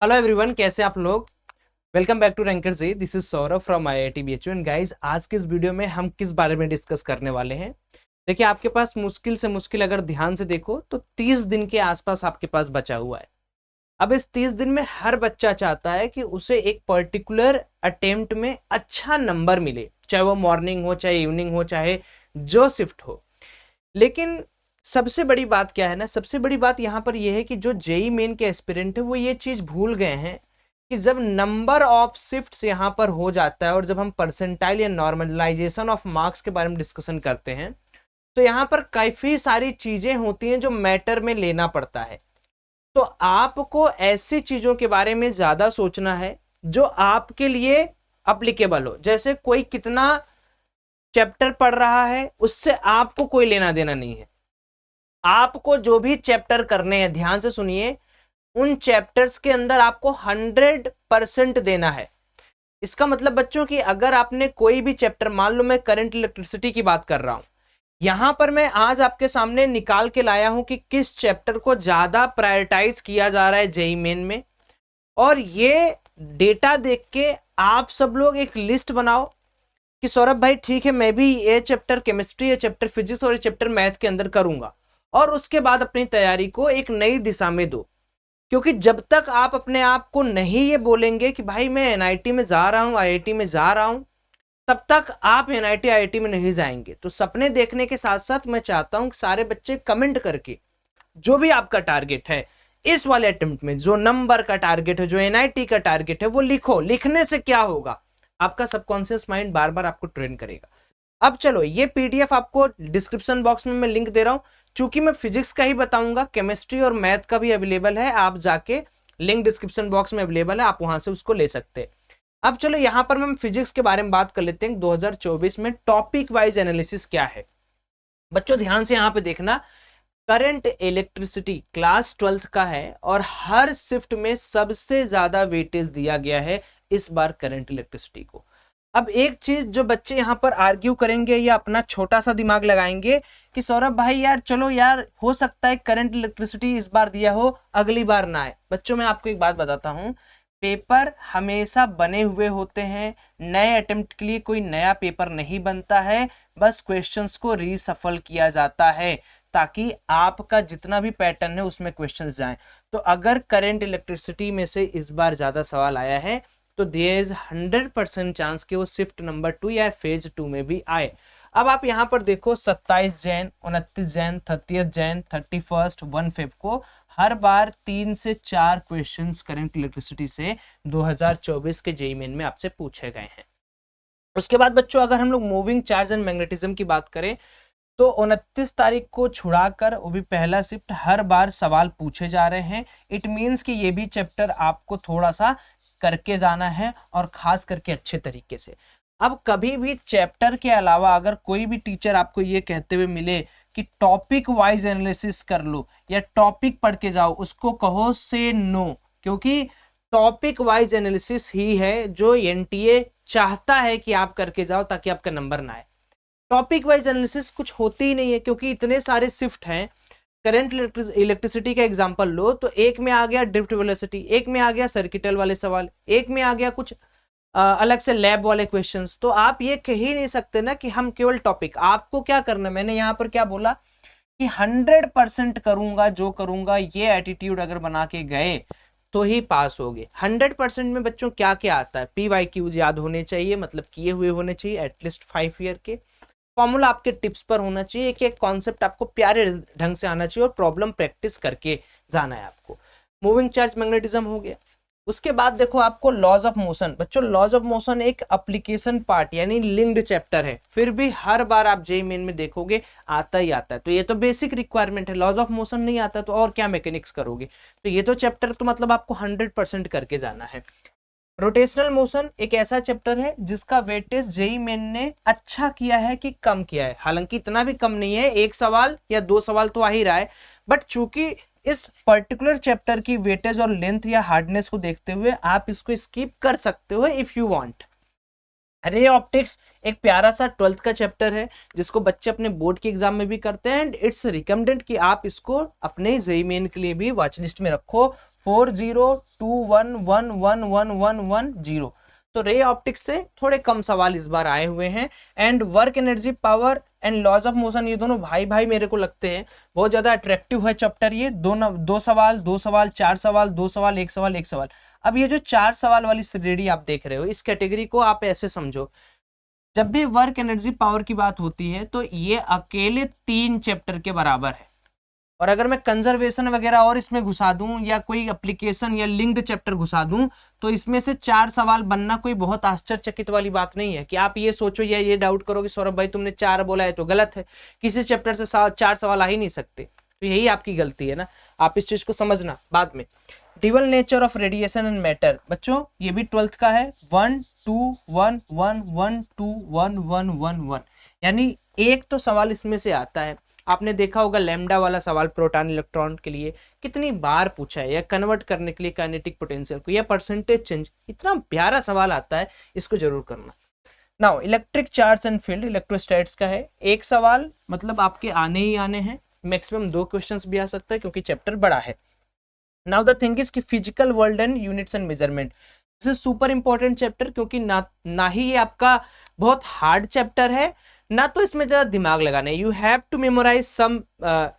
Hello everyone, कैसे आप लोग। Welcome back to ranker ji. This is Saurabh from IIT BHU. And guys, आज के इस वीडियो में हम किस बारे में डिस्कस करने वाले हैं। देखिए, आपके पास मुश्किल से मुश्किल अगर ध्यान से देखो तो 30 दिन के आसपास आपके पास बचा हुआ है। अब इस 30 दिन में हर बच्चा चाहता है कि उसे एक पर्टिकुलर अटेम्प्ट में अच्छा नंबर मिले, चाहे वो मॉर्निंग हो, चाहे इवनिंग हो, चाहे जो शिफ्ट हो। लेकिन सबसे बड़ी बात क्या है ना, सबसे बड़ी बात यहाँ पर यह है कि जो जेई मेन के एस्पिरेंट है वो ये चीज भूल गए हैं कि जब नंबर ऑफ शिफ्ट्स यहाँ पर हो जाता है और जब हम परसेंटाइल या नॉर्मलाइजेशन ऑफ मार्क्स के बारे में डिस्कशन करते हैं तो यहाँ पर काफी सारी चीजें होती हैं जो मैटर में लेना पड़ता है। तो आपको ऐसी चीजों के बारे में ज्यादा सोचना है जो आपके लिए अप्लीकेबल हो। जैसे कोई कितना चैप्टर पढ़ रहा है उससे आपको कोई लेना देना नहीं है। आपको जो भी चैप्टर करने हैं, ध्यान से सुनिए, उन चैप्टर्स के अंदर आपको 100% देना है। इसका मतलब बच्चों कि अगर आपने कोई भी चैप्टर, मान लो मैं करंट इलेक्ट्रिसिटी की बात कर रहा हूं, यहां पर मैं आज आपके सामने निकाल के लाया हूं कि किस चैप्टर को ज्यादा प्रायोरिटाइज किया जा रहा है जेईई मेन में। और ये डेटा देख के आप सब लोग एक लिस्ट बनाओ कि सौरभ भाई ठीक है, मैं भी ये चैप्टर केमिस्ट्री, ये चैप्टर फिजिक्स और ये चैप्टर मैथ के अंदर करूंगा, और उसके बाद अपनी तैयारी को एक नई दिशा में दो। क्योंकि जब तक आप अपने आप को नहीं ये बोलेंगे कि भाई मैं एनआईटी में जा रहा हूं, आईआईटी में जा रहा हूं, तब तक आप एनआईटी आईआईटी में नहीं जाएंगे। तो सपने देखने के साथ साथ मैं चाहता हूं कि सारे बच्चे कमेंट करके जो भी आपका टारगेट है इस वाले अटेम्प्ट में, जो नंबर का टारगेट है, जो एनआईटी का टारगेट है, वो लिखो। लिखने से क्या होगा, आपका सबकॉन्शियस माइंड बार बार आपको ट्रेन करेगा। अब चलो, ये पीडीएफ आपको डिस्क्रिप्शन बॉक्स में मैं लिंक दे रहा हूं। चूंकि मैं फिजिक्स का ही बताऊंगा, केमिस्ट्री और मैथ का भी अवेलेबल है, आप जाके लिंक डिस्क्रिप्शन बॉक्स में अवेलेबल है, आप वहां से उसको ले सकते हैं। अब चलो, यहां पर हम फिजिक्स के बारे में बात कर लेते हैं। 2024 में टॉपिक वाइज एनालिसिस क्या है। बच्चों ध्यान से यहां पे देखना, करंट इलेक्ट्रिसिटी क्लास 12th का है और हर शिफ्ट में सबसे ज्यादा वेटेज दिया गया है इस बार करंट इलेक्ट्रिसिटी को। अब एक चीज जो बच्चे यहां पर आर्ग्यू करेंगे या अपना छोटा सा दिमाग लगाएंगे कि सौरभ भाई यार चलो यार, हो सकता है करंट इलेक्ट्रिसिटी इस बार दिया हो, अगली बार ना आए। बच्चों मैं आपको एक बात बताता हूं, पेपर हमेशा बने हुए होते हैं। नए अटेम्प्ट के लिए कोई नया पेपर नहीं बनता है, बस क्वेश्चंस को रीसफल किया जाता है ताकि आपका जितना भी पैटर्न है उसमें क्वेश्चंस जाएं। तो अगर करंट इलेक्ट्रिसिटी में से इस बार ज्यादा सवाल आया है तो देयर इज 100% चांस कि वो शिफ्ट नंबर 2 या फेज 2 में भी आए। अब आप यहां पर देखो, 27 जैन, 29 जैन, 30 जैन, 31, 1 फेब को हर बार 3 से 4 क्वेश्चंस करंट इलेक्ट्रिसिटी से 2024 के जेईई मेन में आपसे पूछे गए हैं। उसके बाद बच्चों, अगर हम लोग मूविंग चार्ज एंड मैग्नेटिज्म की बात करें तो 29 तारीख को छुड़ाकर वो भी पहला शिफ्ट हर बार सवाल पूछे जा रहे हैं। इट मीन्स कि ये भी चैप्टर आपको थोड़ा सा करके जाना है और खास करके अच्छे तरीके से। अब कभी भी चैप्टर के अलावा अगर कोई भी टीचर आपको ये कहते हुए मिले कि टॉपिक वाइज एनालिसिस कर लो या टॉपिक पढ़ के जाओ, उसको कहो से नो। क्योंकि टॉपिक वाइज एनालिसिस ही है जो एनटीए चाहता है कि आप करके जाओ ताकि आपका नंबर ना आए। टॉपिक वाइज एनालिसिस कुछ होती ही नहीं है क्योंकि इतने सारे शिफ्ट हैं। करंट इलेक्ट्रिसिटी का एग्जांपल लो तो एक में आ गया ड्रिफ्ट वेलोसिटी, एक में आ गया सर्किटल वाले सवाल, एक में आ गया कुछ अलग से लैब वाले क्वेश्चंस। तो आप ये कह ही नहीं सकते ना कि हम केवल टॉपिक। आपको क्या करना, मैंने यहां पर क्या बोला कि 100% करूंगा, जो करूंगा ये एटीट्यूड अगर बना के गए तो ही पास होगे। 100% में बच्चों क्या क्या आता है, PYQs याद होने चाहिए, मतलब किए हुए होने चाहिए एटलीस्ट 5 ईयर के। फॉर्मूला आपके टिप्स पर होना चाहिए, एक एक कॉन्सेप्ट आपको प्यारे ढंग से आना चाहिए और प्रॉब्लम प्रैक्टिस करके जाना है आपको। मूविंग चार्ज मैग्नेटिज्म हो गया। उसके बाद देखो आपको लॉज ऑफ मोशन। बच्चों लॉज ऑफ मोशन एक एप्लीकेशन पार्ट यानी लिंक्ड चैप्टर है, फिर भी हर बार आप जेईई मेन में देखोगे आता ही आता है। तो ये तो बेसिक रिक्वायरमेंट है, लॉज ऑफ मोशन नहीं आता तो और क्या मैकेनिक्स करोगे। तो ये तो चैप्टर तो मतलब आपको 100% करके जाना है। रोटेशनल मोशन एक ऐसा चैप्टर है जिसका वेटेज जेईई मेन ने अच्छा किया है कि कम किया है। हालांकि इतना भी कम नहीं है, एक सवाल या 2 सवाल तो आ ही रहा है, बट चूंकि इस पर्टिकुलर चैप्टर की वेटेज और लेंथ या हार्डनेस को देखते हुए आप इसको स्किप कर सकते हो if you want. Ray optics एक प्यारा सा 12th का चैप्टर है जिसको बच्चे अपने बोर्ड के एग्जाम में भी करते हैं एंड इट्स रिकमेंडेड कि आप इसको अपने जेईई मेन के लिए भी वॉच लिस्ट में रखो। 4021111110। तो रे ऑप्टिक्स से थोड़े कम सवाल इस बार आए हुए हैं। And work energy power and laws of motion, ये दोनों भाई भाई मेरे को लगते हैं बहुत ज्यादा अट्रैक्टिव है चैप्टर। ये दो सवाल, 4 सवाल, 2 सवाल, 1 सवाल, 1 सवाल। अब ये जो 4 सवाल वाली श्रेणी आप देख रहे हो, इस कैटेगरी को आप ऐसे समझो, जब भी वर्क एनर्जी पावर की बात होती है तो ये अकेले 3 चैप्टर के बराबर है। और अगर मैं कंजर्वेशन वगैरह और इसमें घुसा दूं या कोई एप्लीकेशन या लिंक्ड चैप्टर घुसा दूं तो इसमें से 4 सवाल बनना कोई बहुत आश्चर्यचकित वाली बात नहीं है कि आप ये सोचो या ये डाउट करो कि सौरभ भाई तुमने 4 बोला है तो गलत है, किसी चैप्टर से 4 सवाल आ ही नहीं सकते। तो यही आपकी गलती है ना, आप इस चीज को समझना बाद में। Dual nature of radiation and matter, बच्चों ये भी 12th का है। 1 2 1 1 1 2 1 1 1 1, यानी एक तो सवाल इसमें से आता है। आपने देखा होगा लैम्डा वाला सवाल प्रोटॉन इलेक्ट्रॉन के लिए कितनी बार पूछा है, या कन्वर्ट करने के लिए काइनेटिक पोटेंशियल को, या परसेंटेज चेंज, इतना प्यारा सवाल आता है, इसको जरूर करना। Now electric charge and field, electrostats का है। एक सवाल मतलब आपके आने ही आने हैं, मैक्सिमम 2 क्वेश्चंस भी आ सकता है क्योंकि चैप्टर बड़ा है। नाउ द थिंग इज कि physical world and units and measurement, this is super important chapter, क्योंकि ना ही ये आपका बहुत हार्ड चैप्टर है, ना तो इसमें ज़्यादा दिमाग लगाना है। You have to memorise some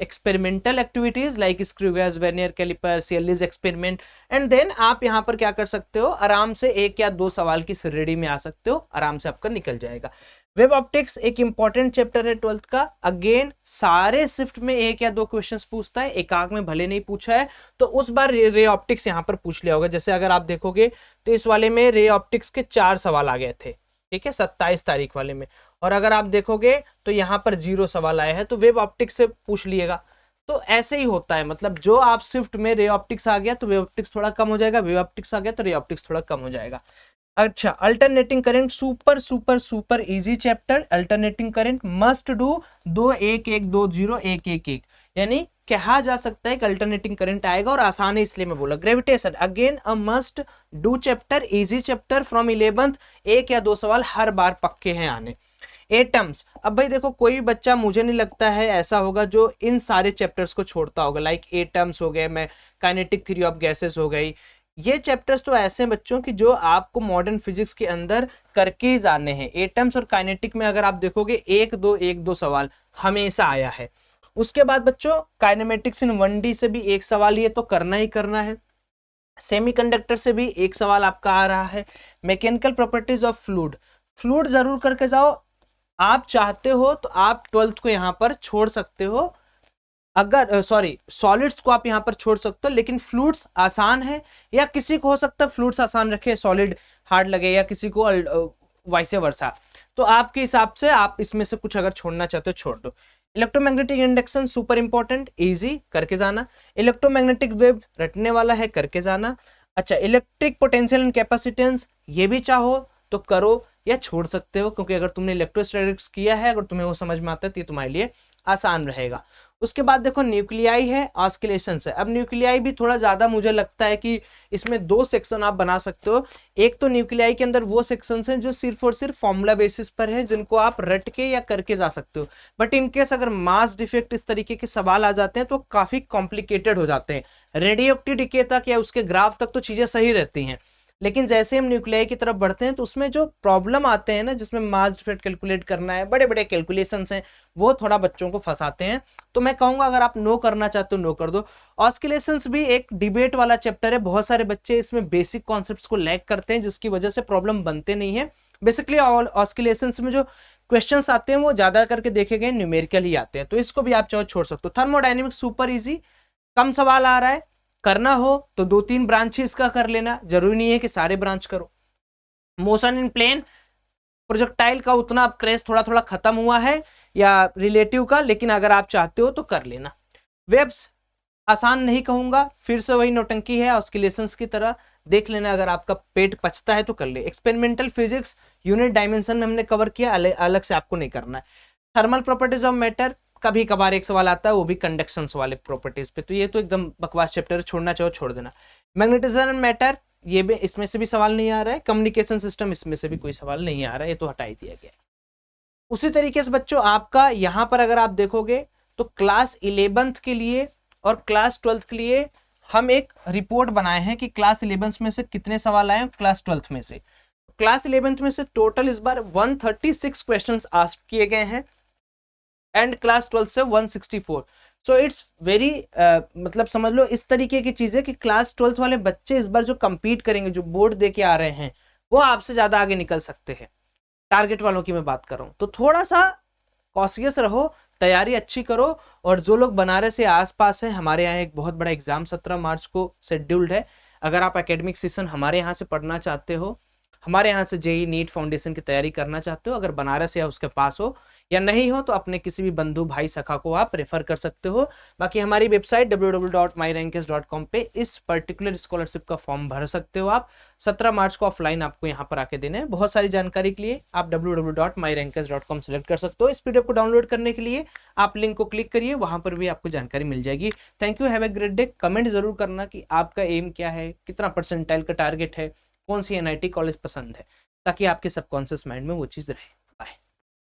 experimental activities like screw gauge, vernier calliper, Searle's experiment, and then आप यहाँ पर क्या कर सकते हो, आराम से 1 या 2 सवाल की श्रेणी में आ सकते हो, आराम से आपका निकल जाएगा। वेब ऑप्टिक्स एक इंपॉर्टेंट चैप्टर है 12th का। अगेन सारे शिफ्ट में 1 या 2 क्वेश्चंस पूछता है, एकाक में भले नहीं पूछा है तो उस बार रे ऑप्टिक्स यहाँ पर पूछ लिया होगा। जैसे अगर आप देखोगे तो इस वाले में रे ऑप्टिक्स के 4 सवाल आ गए थे, ठीक है, 27 तारीख वाले में। और अगर आप देखोगे तो यहाँ पर 0 सवाल आए हैं, तो वेब ऑप्टिक्स से पूछ लिएगा। तो ऐसे ही होता है, मतलब जो आप शिफ्ट में रे ऑप्टिक्स आ गया तो वेब ऑप्टिक्स थोड़ा कम हो जाएगा, वेब ऑप्टिक्स आ गया तो रे ऑप्टिक्स थोड़ा कम हो जाएगा। अच्छा, alternating current, super super super easy chapter. Alternating current must do 2 1 1 2 0 1 1 1, यानी कहा जा सकता है कि अल्टरनेटिंग करंट आएगा, और आसान है इसलिए मैं बोला। Gravitation again a must do chapter, easy chapter from 11th, 1 या 2 सवाल हर बार पक्के हैं आने। एटम्स, अब भाई देखो कोई बच्चा मुझे नहीं लगता है ऐसा होगा जो इन सारे चैप्टर्स को छोड़ता होगा, लाइक एटम्स हो गए, मैं काइनेटिक थ्योरी ऑफ गैसेस हो गई। ये चैप्टर्स तो ऐसे हैं बच्चों की जो आपको मॉडर्न फिजिक्स के अंदर करके ही जाने हैं। एटम्स और काइनेटिक में अगर आप देखोगे 1 2 सवाल हमेशा आया है। उसके बाद बच्चों काइनेमेटिक्स इन 1D से भी 1 सवाल ये तो करना ही करना है। सेमीकंडक्टर से भी 1 सवाल आपका आ रहा है। Mechanical properties of fluid, fluid जरूर करके जाओ। आप चाहते हो तो आप 12th को यहाँ पर छोड़ सकते हो, अगर सॉलिड्स को आप यहाँ पर छोड़ सकते हो, लेकिन फ्लूइड्स आसान है, या किसी को हो सकता है फ्लूइड्स आसान रखे सॉलिड हार्ड लगे, या किसी को वाइस वर्सा। तो आपके हिसाब से आप इसमें से कुछ अगर छोड़ना चाहते हो छोड़ दो। Electromagnetic induction super important, easy करके जाना। इलेक्ट्रोमैग्नेटिक वेव रटने वाला है, करके जाना। अच्छा, इलेक्ट्रिक पोटेंशियल एंड कैपेसिटेंस, ये भी चाहो तो करो या छोड़ सकते हो, क्योंकि अगर तुमने इलेक्ट्रोस्टैटिक्स किया है, अगर तुम्हें वो समझ में आता है तो ये तुम्हारे लिए आसान रहेगा। उसके बाद देखो न्यूक्लियाई है, ऑस्किलेशंस है। अब न्यूक्लियाई भी थोड़ा ज़्यादा मुझे लगता है कि इसमें 2 सेक्शन आप बना सकते हो। एक तो न्यूक्लियाई के अंदर वो सेक्शंस हैं जो सिर्फ और सिर्फ फॉर्मूला बेसिस पर है, जिनको आप रट के या करके जा सकते हो। बट इनकेस अगर मास डिफेक्ट इस तरीके के सवाल आ जाते हैं तो काफ़ी कॉम्प्लिकेटेड हो जाते हैं। रेडियोएक्टिव डिके तक या उसके ग्राफ तक तो चीज़ें सही रहती हैं, लेकिन जैसे हम न्यूक्लियाई की तरफ बढ़ते हैं तो उसमें जो प्रॉब्लम आते हैं ना, जिसमें मास डिफेक्ट कैलकुलेट करना है, बड़े बड़े कैलकुलेशंस हैं, वो थोड़ा बच्चों को फंसाते हैं। तो मैं कहूंगा अगर आप नो करना चाहते हो नो कर दो। ऑस्किलेशंस भी एक डिबेट वाला चैप्टर है, बहुत सारे बच्चे इसमें बेसिक कॉन्सेप्ट्स को लैग करते हैं, जिसकी वजह से प्रॉब्लम बनते नहीं है। बेसिकली ऑस्किलेशंस में जो क्वेश्चंस आते हैं वो ज्यादा करके देखे गए न्यूमेरिकल ही आते हैं, तो इसको भी आप चाहो छोड़ सकते हो। थर्मोडायनेमिक्स सुपर इजी, कम सवाल आ रहा है, करना हो तो 2-3 ब्रांचेस का कर लेना, जरूरी नहीं है कि सारे ब्रांच करो। मोशन इन प्लेन, प्रोजेक्टाइल का उतना क्रेज थोड़ा थोड़ा खत्म हुआ है या रिलेटिव का, लेकिन अगर आप चाहते हो तो कर लेना। वेब्स आसान नहीं कहूंगा, फिर से वही नौटंकी है ऑस्किलेशंस की तरह, देख लेना, अगर आपका पेट पचता है तो कर ले। एक्सपेरिमेंटल फिजिक्स यूनिट डायमेंशन में हमने कवर किया, अलग से आपको नहीं करना है। थर्मल प्रॉपर्टीज ऑफ मैटर, कभी कभार एक सवाल आता है, वो भी कंडक्शंस वाले प्रॉपर्टीज पे, तो ये तो एकदम बकवास चैप्टर, छोड़ना चाहो छोड़ देना। मैग्नेटिज्म एंड मैटर, ये भी इसमें से भी सवाल नहीं आ रहा है। कम्युनिकेशन सिस्टम, इसमें से भी कोई सवाल नहीं आ रहा है, ये तो हटा ही दिया गया। उसी तरीके से बच्चों आपका यहाँ पर अगर आप देखोगे तो क्लास 11th के लिए और क्लास 12th के लिए हम एक रिपोर्ट बनाए हैं कि क्लास 11 में से कितने सवाल आए, क्लास 12 में से। क्लास 11 में से टोटल इस बार 136 क्वेश्चंस आस्क किए गए हैं एंड क्लास 12 से 164। सो इट्स वेरी मतलब समझ लो इस तरीके की चीज है कि क्लास 12 वाले बच्चे इस बार जो compete करेंगे, जो बोर्ड दे के आ रहे हैं, वो आपसे ज्यादा आगे निकल सकते हैं। टारगेट वालों की मैं बात कर रहा हूं, तो थोड़ा सा कॉशियस रहो, तैयारी अच्छी करो। और जो लोग बनारस से आसपास हैं, हमारे यहाँ एक बहुत बड़ा एग्जाम 17 मार्च को शेड्यूल्ड है। अगर आप एकेडमिक सेशन हमारे यहाँ से पढ़ना चाहते हो, हमारे यहाँ से जेई नीट फाउंडेशन की तैयारी करना चाहते हो, अगर बनारस या उसके पास हो या नहीं हो, तो अपने किसी भी बंधु भाई सखा को आप रेफर कर सकते हो। बाकी हमारी वेबसाइट www.myrankers.com पे इस पर्टिकुलर स्कॉलरशिप का फॉर्म भर सकते हो आप। 17 मार्च को ऑफलाइन आपको यहाँ पर आके देने हैं। बहुत सारी जानकारी के लिए आप www.myrankers.com सेलेक्ट कर सकते हो। इस पीडीएफ को डाउनलोड करने के लिए आप लिंक को क्लिक करिए, वहां पर भी आपको जानकारी मिल जाएगी। Thank you, have a great day. Comment जरूर करना कि आपका एम क्या है, कितना परसेंटाइल का टारगेट है, कौन सी एनआईटी कॉलेज पसंद है, ताकि आपके सबकॉन्शियस माइंड में वो चीज रहे।